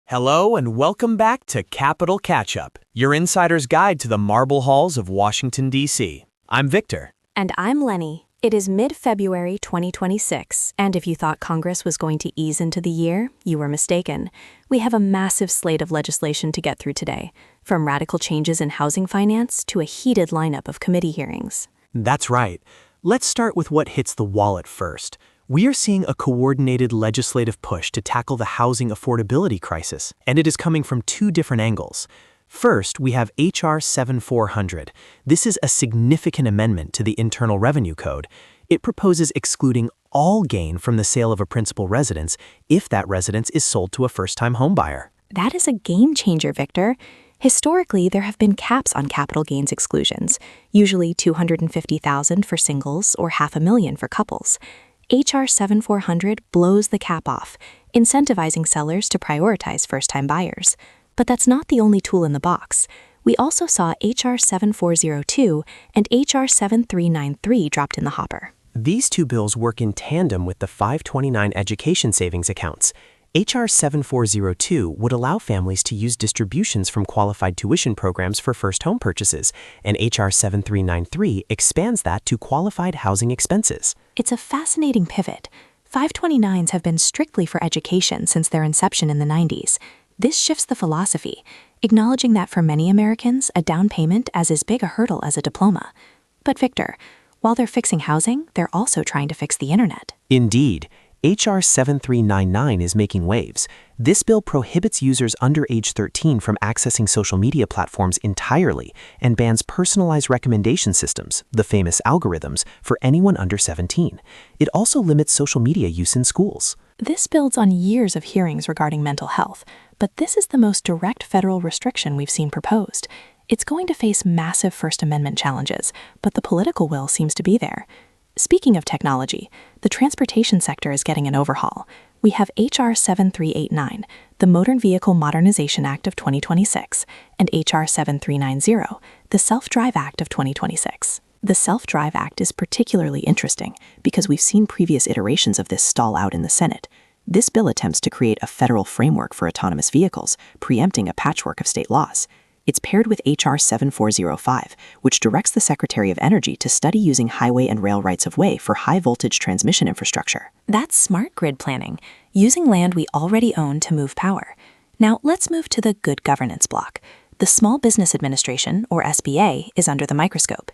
Hello and welcome back to Capital Catch-Up, your insider's guide to the marble halls of Washington, D.C. I'm Victor. And I'm Lenny. It is mid-February 2026, and if you thought Congress was going to ease into the year, you were mistaken. We have a massive slate of legislation to get through today, from radical changes in housing finance to a heated lineup of committee hearings. That's right. Let's start with what hits the wallet first. We are seeing a coordinated legislative push to tackle the housing affordability crisis, and it is coming from two different angles. First, we have H.R. 7400. This is a significant amendment to the Internal Revenue Code. It proposes excluding all gain from the sale of a principal residence if that residence is sold to a first-time homebuyer. That is a game changer, Victor. Historically, there have been caps on capital gains exclusions, usually $250,000 for singles or $500,000 for couples. H.R. 7400 blows the cap off, incentivizing sellers to prioritize first-time buyers. But that's not the only tool in the box. We also saw H.R. 7402 and H.R. 7393 dropped in the hopper. These two bills work in tandem with the 529 education savings accounts. H.R. 7402 would allow families to use distributions from qualified tuition programs for first home purchases, and H.R. 7393 expands that to qualified housing expenses. It's a fascinating pivot. 529s have been strictly for education since their inception in the 90s. This shifts the philosophy, acknowledging that for many Americans, a down payment is as big a hurdle as a diploma. But Victor, while they're fixing housing, they're also trying to fix the internet. Indeed. H.R. 7399 is making waves. This bill prohibits users under age 13 from accessing social media platforms entirely and bans personalized recommendation systems, the famous algorithms, for anyone under 17. It also limits social media use in schools. This builds on years of hearings regarding mental health, but this is the most direct federal restriction we've seen proposed. It's going to face massive First Amendment challenges, but the political will seems to be there. Speaking of technology, the transportation sector is getting an overhaul. We have H.R. 7389, the Motor Vehicle Modernization Act of 2026, and H.R. 7390, the Self-Drive Act of 2026. The Self-Drive Act is particularly interesting because we've seen previous iterations of this stall out in the Senate. This bill attempts to create a federal framework for autonomous vehicles, preempting a patchwork of state laws. It's paired with H.R. 7405, which directs the Secretary of Energy to study using highway and rail rights-of-way for high-voltage transmission infrastructure. That's smart grid planning, using land we already own to move power. Now, let's move to the good governance block. The Small Business Administration, or SBA, is under the microscope.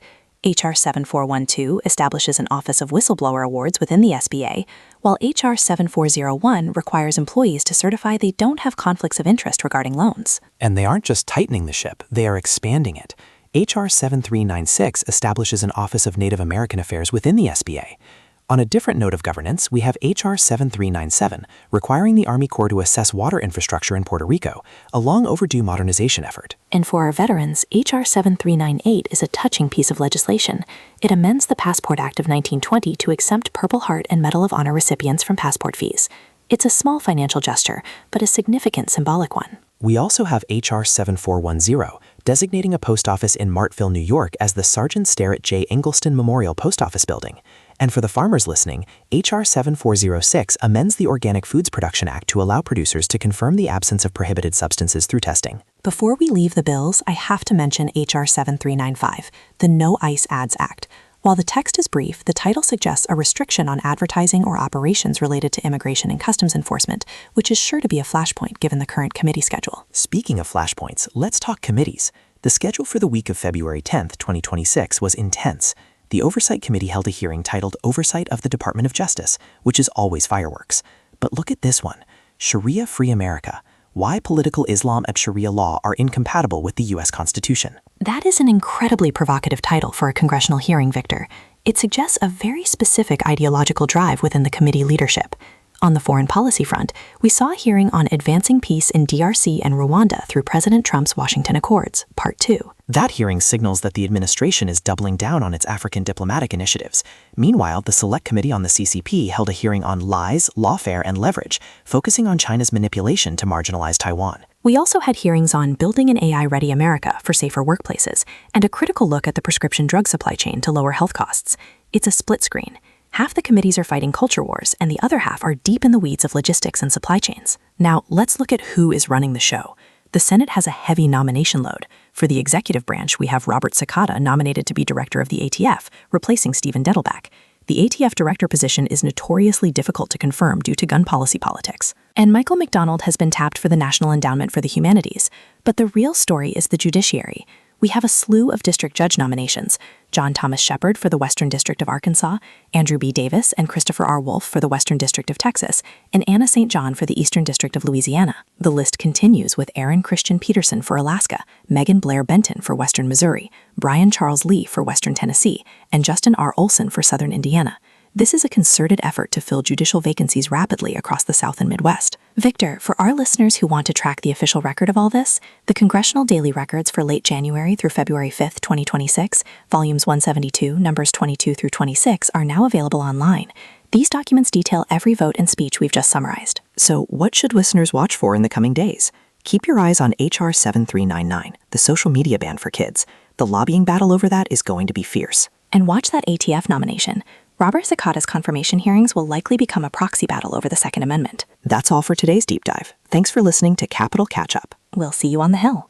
H.R. 7412 establishes an Office of Whistleblower Awards within the SBA, while H.R. 7401 requires employees to certify they don't have conflicts of interest regarding loans. And they aren't just tightening the ship, they are expanding it. H.R. 7396 establishes an Office of Native American Affairs within the SBA. On a different note of governance, we have H.R. 7397, requiring the Army Corps to assess water infrastructure in Puerto Rico, a long overdue modernization effort. And for our veterans, H.R. 7398 is a touching piece of legislation. It amends the Passport Act of 1920 to exempt Purple Heart and Medal of Honor recipients from passport fees. It's a small financial gesture, but a significant symbolic one. We also have H.R. 7410, designating a post office in Martville, New York as the Sergeant Sterrett J. Eggleston Memorial Post Office Building. And for the farmers listening, H.R. 7406 amends the Organic Foods Production Act to allow producers to confirm the absence of prohibited substances through testing. Before we leave the bills, I have to mention H.R. 7395, the No ICE Ads Act. While the text is brief, the title suggests a restriction on advertising or operations related to immigration and customs enforcement, which is sure to be a flashpoint given the current committee schedule. Speaking of flashpoints, let's talk committees. The schedule for the week of February 10th, 2026 was intense. The Oversight Committee held a hearing titled Oversight of the Department of Justice, which is always fireworks. But look at this one, Sharia-Free America. Why political Islam and Sharia law are incompatible with the U.S. Constitution. That is an incredibly provocative title for a congressional hearing, Victor. It suggests a very specific ideological drive within the committee leadership. On the foreign policy front, we saw a hearing on advancing peace in DRC and Rwanda through President Trump's Washington Accords, Part 2. That hearing signals that the administration is doubling down on its African diplomatic initiatives. Meanwhile, the Select Committee on the CCP held a hearing on lies, lawfare, and leverage, focusing on China's manipulation to marginalize Taiwan. We also had hearings on building an AI-ready America for safer workplaces and a critical look at the prescription drug supply chain to lower health costs. It's a split screen. Half the committees are fighting culture wars, and the other half are deep in the weeds of logistics and supply chains. Now, let's look at who is running the show. The Senate has a heavy nomination load. For the executive branch, we have Robert Sakata nominated to be director of the ATF, replacing Stephen Dettelbach. The ATF director position is notoriously difficult to confirm due to gun policy politics. And Michael McDonald has been tapped for the National Endowment for the Humanities. But the real story is the judiciary. We have a slew of district judge nominations: John Thomas Shepard for the Western District of Arkansas, Andrew B. Davis and Christopher R. Wolf for the Western District of Texas, and Anna St. John for the Eastern District of Louisiana. The list continues with Aaron Christian Peterson for Alaska, Megan Blair Benton for Western Missouri, Brian Charles Lee for Western Tennessee, and Justin R. Olson for Southern Indiana. This is a concerted effort to fill judicial vacancies rapidly across the South and Midwest. Victor, for our listeners who want to track the official record of all this, the Congressional Daily Records for late January through February 5, 2026, volumes 172, numbers 22 through 26, are now available online. These documents detail every vote and speech we've just summarized. So what should listeners watch for in the coming days? Keep your eyes on HR 7399, the social media ban for kids. The lobbying battle over that is going to be fierce. And watch that ATF nomination. Robert Sakata's confirmation hearings will likely become a proxy battle over the Second Amendment. That's all for today's deep dive. Thanks for listening to Capital Catch Up. We'll see you on the Hill.